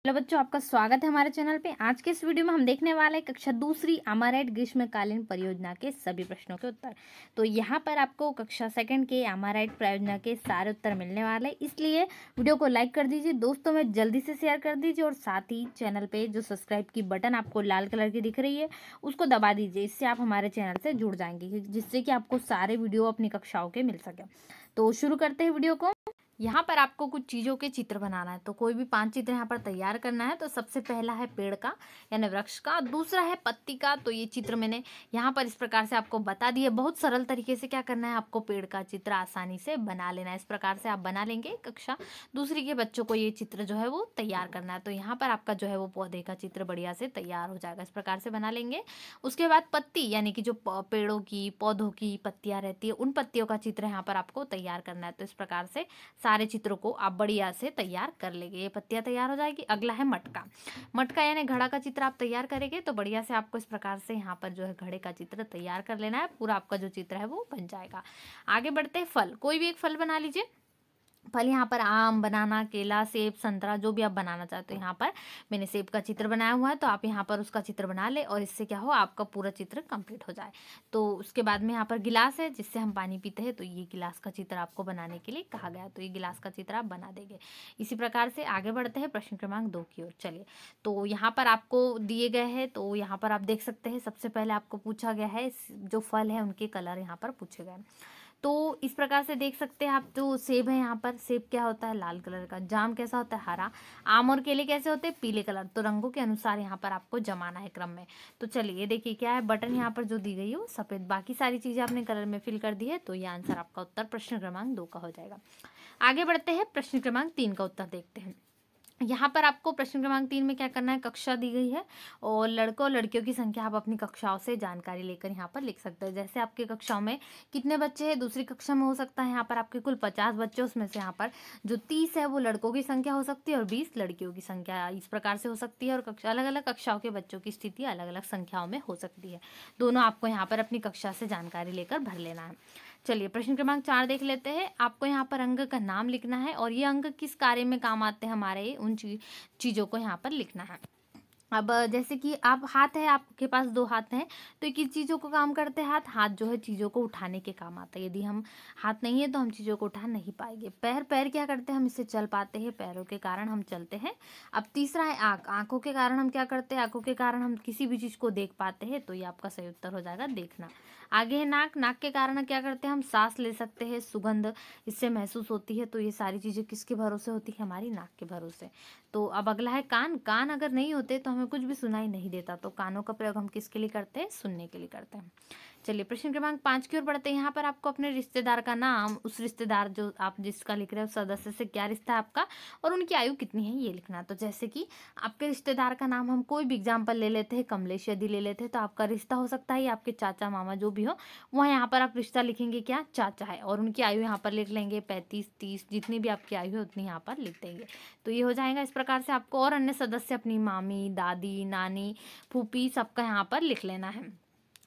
Hello बच्चों, आपका स्वागत है हमारे चैनल पे। आज के इस वीडियो में हम देखने वाले हैं कक्षा दूसरी अमाराइट ग्रीष्मकालीन परियोजना के सभी प्रश्नों के उत्तर। तो यहाँ पर आपको कक्षा सेकंड के अमाराइट परियोजना के सारे उत्तर मिलने वाले हैं, इसलिए वीडियो को लाइक कर दीजिए, दोस्तों में जल्दी से शेयर कर दीजिए और साथ ही चैनल पे जो सब्सक्राइब की बटन आपको लाल कलर की दिख रही है उसको दबा दीजिए। इससे आप हमारे चैनल से जुड़ जाएंगे, जिससे कि आपको सारे वीडियो अपनी कक्षाओं के मिल सके। तो शुरू करते हैं वीडियो को। यहाँ पर आपको कुछ चीज़ों के चित्र बनाना है, तो कोई भी 5 चित्र यहाँ पर तैयार करना है। तो सबसे पहला है पेड़ का यानी वृक्ष का, दूसरा है पत्ती का। तो ये चित्र मैंने यहाँ पर इस प्रकार से आपको बता दिए। बहुत सरल तरीके से क्या करना है, आपको पेड़ का चित्र आसानी से बना लेना है। इस प्रकार से आप बना लेंगे। कक्षा दूसरी के बच्चों को ये चित्र जो है वो तैयार करना है। तो यहाँ पर आपका जो है वो पौधे का चित्र बढ़िया से तैयार हो जाएगा। इस प्रकार से बना लेंगे। उसके बाद पत्ती यानी कि जो पेड़ों की पौधों की पत्तियाँ रहती है, उन पत्तियों का चित्र यहाँ पर आपको तैयार करना है। तो इस प्रकार से सारे चित्रों को आप बढ़िया से तैयार कर लेंगे। ये पत्तियां तैयार हो जाएगी। अगला है मटका। मटका यानी घड़ा का चित्र आप तैयार करेंगे। तो बढ़िया से आपको इस प्रकार से यहाँ पर जो है घड़े का चित्र तैयार कर लेना है। पूरा आपका जो चित्र है वो बन जाएगा। आगे बढ़ते हैं। फल, कोई भी एक फल बना लीजिए। फल यहाँ पर आम, बनाना, केला, सेब, संतरा, जो भी आप बनाना चाहते हो। यहाँ पर मैंने सेब का चित्र बनाया हुआ है, तो आप यहाँ पर उसका चित्र बना ले और इससे क्या हो, आपका पूरा चित्र कंप्लीट हो जाए। तो उसके बाद में यहाँ पर गिलास है जिससे हम पानी पीते हैं, तो ये गिलास का चित्र आपको बनाने के लिए कहा गया। तो ये गिलास का चित्र आप बना देंगे। इसी प्रकार से आगे बढ़ते हैं प्रश्न क्रमांक 2 की ओर। चलिए, तो यहाँ पर आपको दिए गए हैं, तो यहाँ पर आप देख सकते हैं। सबसे पहले आपको पूछा गया है जो फल है उनके कलर यहाँ पर पूछे गए। तो इस प्रकार से देख सकते हैं आप। जो सेब है, यहाँ पर सेब क्या होता है, लाल कलर का। जाम कैसा होता है, हरा। आम और केले कैसे होते हैं, पीले कलर। तो रंगों के अनुसार यहाँ पर आपको जमाना है क्रम में। तो चलिए देखिए क्या है, बटन यहाँ पर जो दी गई है वो सफेद, बाकी सारी चीजें आपने कलर में फिल कर दी है। तो ये आंसर आपका उत्तर प्रश्न क्रमांक 2 का हो जाएगा। आगे बढ़ते हैं, प्रश्न क्रमांक 3 का उत्तर देखते हैं। यहाँ पर आपको प्रश्न क्रमांक 3 में क्या करना है, कक्षा दी गई है और लड़कों और लड़कियों की संख्या आप अपनी कक्षाओं से जानकारी लेकर यहाँ पर लिख सकते हैं। जैसे आपकी कक्षाओं में कितने बच्चे हैं, दूसरी कक्षा में हो सकता है यहाँ पर आपके कुल 50 बच्चे, उसमें से यहाँ पर जो 30 है वो लड़कों की संख्या हो सकती है और 20 लड़कियों की संख्या इस प्रकार से हो सकती है। और अलग अलग कक्षाओं के बच्चों की स्थिति अलग अलग संख्याओं में हो सकती है। दोनों आपको यहाँ पर अपनी कक्षा से जानकारी लेकर भर लेना है। चलिए प्रश्न क्रमांक 4 देख लेते हैं। आपको यहाँ पर अंग का नाम लिखना है और ये अंग किस कार्य में काम आते हैं हमारे, उन चीज़ों को यहाँ पर लिखना है। अब जैसे कि आप हाथ है, आपके पास 2 हाथ हैं, तो ये किस चीज़ों को काम करते हैं, हाथ हाथ जो है चीज़ों को उठाने के काम आता है। यदि हम हाथ नहीं है तो हम चीज़ों को उठा नहीं पाएंगे। पैर, पैर क्या करते हैं, हम इससे चल पाते हैं, पैरों के कारण हम चलते हैं। अब तीसरा है आँख। आँखों के कारण हम क्या करते हैं, आँखों के कारण हम किसी भी चीज़ को देख पाते हैं। तो ये आपका सही उत्तर हो जाएगा, देखना। आगे है नाक। नाक के कारण क्या करते हैं, हम सांस ले सकते हैं, सुगंध इससे महसूस होती है। तो ये सारी चीज़ें किसके भरोसे होती है, हमारी नाक के भरोसे। तो अब अगला है कान। कान अगर नहीं होते तो हमें कुछ भी सुनाई नहीं देता। तो कानों का प्रयोग हम किसके लिए करते हैं, सुनने के लिए करते हैं। चलिए प्रश्न क्रमांक 5 की ओर बढ़ते हैं। यहाँ पर आपको अपने रिश्तेदार का नाम, उस रिश्तेदार जो आप जिसका लिख रहे हो, सदस्य से क्या रिश्ता है आपका और उनकी आयु कितनी है, ये लिखना। तो जैसे कि आपके रिश्तेदार का नाम, हम कोई भी एग्जाम्पल ले लेते हैं, कमलेश यदि ले लेते हैं, तो आपका रिश्ता हो सकता है आपके चाचा, मामा, जो भी हो। वहाँ यहाँ पर आप रिश्ता लिखेंगे क्या, चाचा है, और उनकी आयु यहाँ पर लिख लेंगे 35, 30, जितनी भी आपकी आयु है उतनी यहाँ पर लिख देंगे। तो ये हो जाएगा। इस प्रकार से आपको और अन्य सदस्य, अपनी मामी, दादी, नानी, फूफी, सबका यहाँ पर लिख लेना है।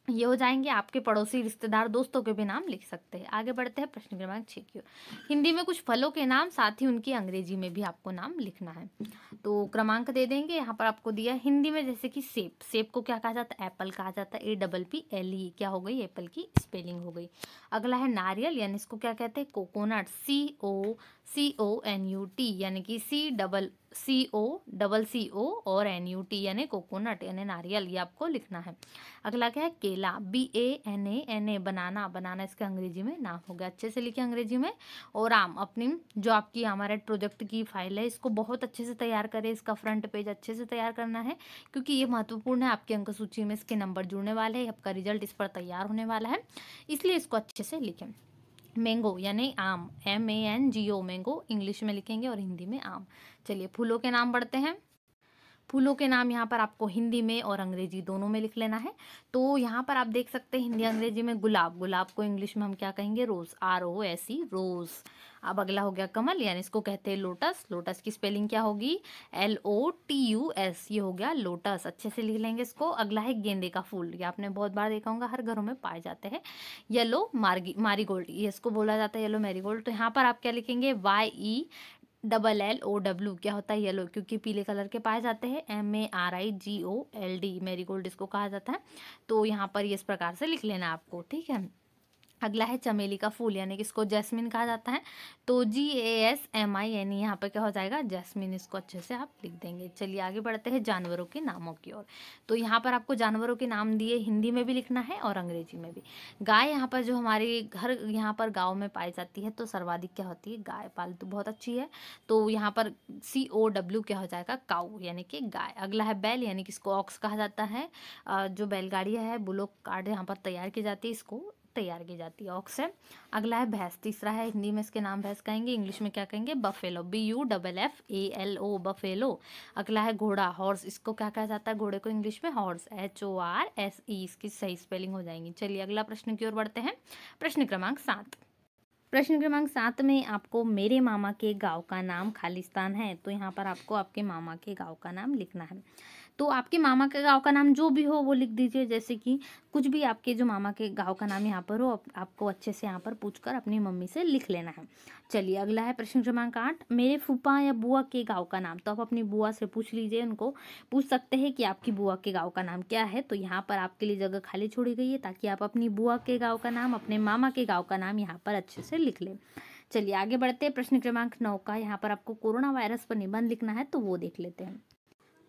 ये हो जाएंगे। आपके पड़ोसी, रिश्तेदार, दोस्तों के भी नाम लिख सकते हैं। आगे बढ़ते हैं प्रश्न क्रमांक 6 की ओर। हिंदी में कुछ फलों के नाम, साथ ही उनकी अंग्रेजी में भी आपको नाम लिखना है। तो क्रमांक दे देंगे। यहाँ पर आपको दिया हिंदी में, जैसे कि सेब। सेब को क्या कहा जाता है, एप्पल कहा जाता है। APPLE क्या हो गई, एप्पल की स्पेलिंग हो गई। अगला है नारियल, यानी इसको क्या कहते हैं, कोकोनट। CONUT यानी कि COCO और NUT यानी कोकोनट यानी नारियल, ये आपको लिखना है। अगला क्या है, केला। BANANA बनाना। बनाना इसका अंग्रेजी में नाम हो गया। अच्छे से लिखे अंग्रेजी में। और आम, अपनी जो आपकी हमारे प्रोजेक्ट की फाइल है, इसको बहुत अच्छे से तैयार करें। इसका फ्रंट पेज अच्छे से तैयार करना है, क्योंकि ये महत्वपूर्ण है। आपकी अंक सूची में इसके नंबर जुड़ने वाले हैं, आपका रिजल्ट इस पर तैयार होने वाला है, इसलिए इसको अच्छे से लिखें। मैंगो यानी आम, MANGO, मैंगो इंग्लिश में लिखेंगे और हिंदी में आम। चलिए फूलों के नाम बढ़ते हैं। फूलों के नाम यहाँ पर आपको हिंदी में और अंग्रेजी दोनों में लिख लेना है। तो यहाँ पर आप देख सकते हैं हिंदी अंग्रेजी में गुलाब। गुलाब को इंग्लिश में हम क्या कहेंगे, रोज, ROSE, रोज। अब अगला हो गया कमल, यानी इसको कहते हैं लोटस। लोटस की स्पेलिंग क्या होगी, LOTUS, ये हो गया लोटस। अच्छे से लिख लेंगे इसको। अगला है गेंदे का फूल। ये आपने बहुत बार देखा होगा, हर घरों में पाए जाते हैं। येलो मारीगोल्ड, ये इसको बोला जाता है येलो मैरीगोल्ड। तो यहाँ पर आप क्या लिखेंगे, YE MARIGOLD क्या होता है येलो, क्योंकि पीले कलर के पाए जाते हैं। MARIGOLD मैरीगोल्ड इसको कहा जाता है। तो यहाँ पर इस प्रकार से लिख लेना आपको, ठीक है। अगला है चमेली का फूल, यानी कि इसको जैस्मिन कहा जाता है। तो GASMI यानी यहाँ पर क्या हो जाएगा, जैस्मिन, इसको अच्छे से आप लिख देंगे। चलिए आगे बढ़ते हैं जानवरों के नामों की ओर। तो यहाँ पर आपको जानवरों के नाम दिए, हिंदी में भी लिखना है और अंग्रेजी में भी। गाय यहाँ पर जो हमारे घर यहाँ पर गाँव में पाई जाती है, तो सर्वाधिक क्या होती है, गाय पालतू बहुत अच्छी है। तो यहाँ पर COW क्या हो जाएगा, काऊ यानी कि गाय। अगला है बैल, यानी कि इसको ऑक्स कहा जाता है। जो बैलगाड़ियाँ है, बुलोक कार्ट यहाँ पर तैयार की जाती है, इसको तैयार की जाती है, ऑक्स है। अगला है भैंस, तीसरा है, हिंदी में इसके नाम भैंस कहेंगे, इंग्लिश में क्या कहेंगे, बफेलो, BUFFALO बफेलो। अगला है घोड़ा, हॉर्स, इसको क्या कहा जाता है, घोड़े को इंग्लिश में हॉर्स, HORSE, इसकी सही स्पेलिंग हो जाएंगी। चलिए अगला प्रश्न की ओर बढ़ते हैं। प्रश्न क्रमांक 7। प्रश्न क्रमांक 7 में आपको मेरे मामा के गांव का नाम खालिस्तान है। तो यहाँ पर आपको आपके मामा के गांव का नाम लिखना है। तो आपके मामा के गांव का नाम जो भी हो वो लिख दीजिए, जैसे कि कुछ भी आपके जो मामा के गांव का नाम यहाँ पर हो, आपको अच्छे से यहाँ पर पूछकर अपनी मम्मी से लिख लेना है। चलिए अगला है प्रश्न क्रमांक 8, मेरे फूफा या बुआ के गांव का नाम। तो आप अपनी बुआ से पूछ लीजिए, उनको पूछ सकते हैं कि आपकी बुआ के गांव का नाम क्या है। तो यहाँ पर आपके लिए जगह खाली छोड़ी गई है, ताकि आप अपनी बुआ के गांव का नाम, अपने मामा के गांव का नाम यहाँ पर अच्छे से लिख लें। चलिए आगे बढ़ते हैं। प्रश्न क्रमांक 9 का यहाँ पर आपको कोरोना वायरस पर निबंध लिखना है, तो वो देख लेते हैं।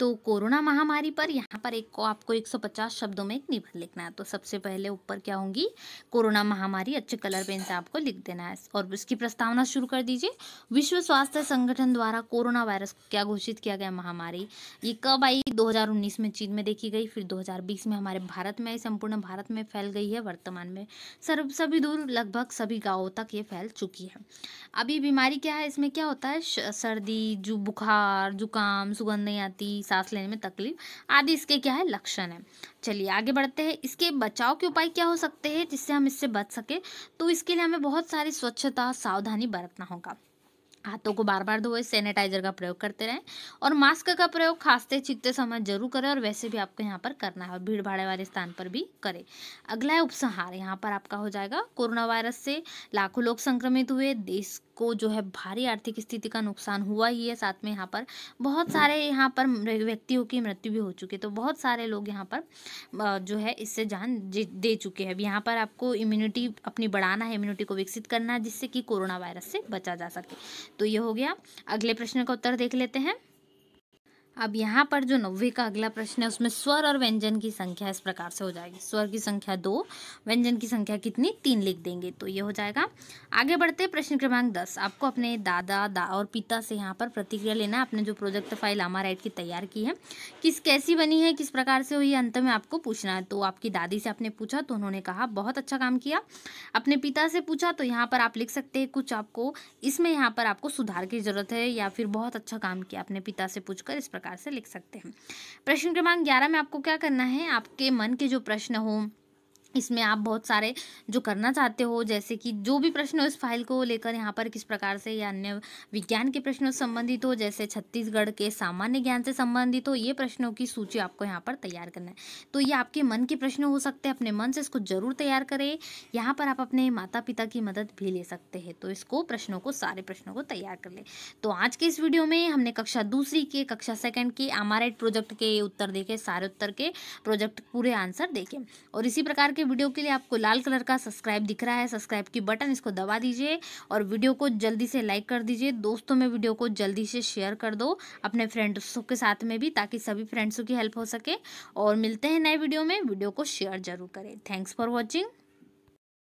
तो कोरोना महामारी पर यहाँ पर आपको 150 शब्दों में एक निबंध लिखना है। तो सबसे पहले ऊपर क्या होंगी, कोरोना महामारी, अच्छे कलर पेन से आपको लिख देना है और इसकी प्रस्तावना शुरू कर दीजिए। विश्व स्वास्थ्य संगठन द्वारा कोरोना वायरस को क्या घोषित किया गया महामारी, ये कब आई, 2019 में चीन में देखी गई, फिर 2020 में हमारे भारत में आई, संपूर्ण भारत में फैल गई है, वर्तमान में सभी दूर लगभग सभी गाँवों तक ये फैल चुकी है। अब ये बीमारी क्या है, इसमें क्या होता है, सर्दी, बुखार, जुकाम, सुगंध नहीं आती, सांस लेने में तकलीफ आदि इसके क्या है, लक्षण है। चलिए आगे बढ़ते हैं। इसके बचाव के उपाय क्या हो सकते हैं जिससे हम इससे बच सके। तो इसके लिए हमें बहुत सारी स्वच्छता, सावधानी बरतना होगा। हाथों को बार बार धोए, सैनिटाइजर का प्रयोग करते रहें और मास्क का प्रयोग खांसते छींकते समय जरूर करें, और वैसे भी आपको यहाँ पर करना है और भीड़ भाड़ वाले स्थान पर भी करें। अगला है उपसंहार, यहाँ पर आपका हो जाएगा, कोरोना वायरस से लाखों लोग संक्रमित हुए, देश को जो है भारी आर्थिक स्थिति का नुकसान हुआ ही है, साथ में यहाँ पर बहुत सारे यहाँ पर व्यक्तियों की मृत्यु भी हो चुकी है। तो बहुत सारे लोग यहाँ पर जो है इससे जान दे चुके हैं। अब यहाँ पर आपको इम्यूनिटी अपनी बढ़ाना है, इम्यूनिटी को विकसित करना है, जिससे कि कोरोना वायरस से बचा जा सके। तो ये हो गया। अगले प्रश्न का उत्तर देख लेते हैं। अब यहाँ पर जो 90 का अगला प्रश्न है, उसमें स्वर और व्यंजन की संख्या इस प्रकार से हो जाएगी। स्वर की संख्या 2, व्यंजन की संख्या कितनी, 3 लिख देंगे, तो ये हो जाएगा। आगे बढ़ते हैं। प्रश्न क्रमांक 10, आपको अपने दादा और पिता से यहाँ पर प्रतिक्रिया लेना है। आपने जो प्रोजेक्ट फाइल अमाराइट की तैयार की है, कैसी बनी है, किस प्रकार से हुई, अंत में आपको पूछना है। तो आपकी दादी से आपने पूछा तो उन्होंने कहा बहुत अच्छा काम किया। अपने पिता से पूछा तो यहाँ पर आप लिख सकते हैं कुछ आपको इसमें यहाँ पर आपको सुधार की जरूरत है, या फिर बहुत अच्छा काम किया अपने पिता से पूछकर, इस प्रकार से लिख सकते हैं। प्रश्न क्रमांक 11 में आपको क्या करना है, आपके मन के जो प्रश्न हो, इसमें आप बहुत सारे जो करना चाहते हो, जैसे कि जो भी प्रश्न हो इस फाइल को लेकर यहाँ पर किस प्रकार से, या अन्य विज्ञान के प्रश्नों से संबंधित हो, जैसे छत्तीसगढ़ के सामान्य ज्ञान से संबंधित हो, ये प्रश्नों की सूची आपको यहाँ पर तैयार करना है। तो ये आपके मन के प्रश्न हो सकते हैं, अपने मन से इसको जरूर तैयार करें। यहाँ पर आप अपने माता पिता की मदद भी ले सकते हैं। तो इसको सारे प्रश्नों को तैयार कर ले। तो आज के इस वीडियो में हमने कक्षा दूसरी के, कक्षा सेकंड के अमाराइट प्रोजेक्ट के उत्तर देखे, सारे उत्तर के प्रोजेक्ट पूरे आंसर देखे। और इसी प्रकार के वीडियो के लिए आपको लाल कलर का सब्सक्राइब दिख रहा है, सब्सक्राइब की बटन, इसको दबा दीजिए और वीडियो को जल्दी से लाइक कर दीजिए। दोस्तों में वीडियो को जल्दी से शेयर कर दो, अपने फ्रेंड्सों के साथ में भी, ताकि सभी फ्रेंड्सों की हेल्प हो सके। और मिलते हैं नए वीडियो में, वीडियो को शेयर जरूर करें। Thanks for watching.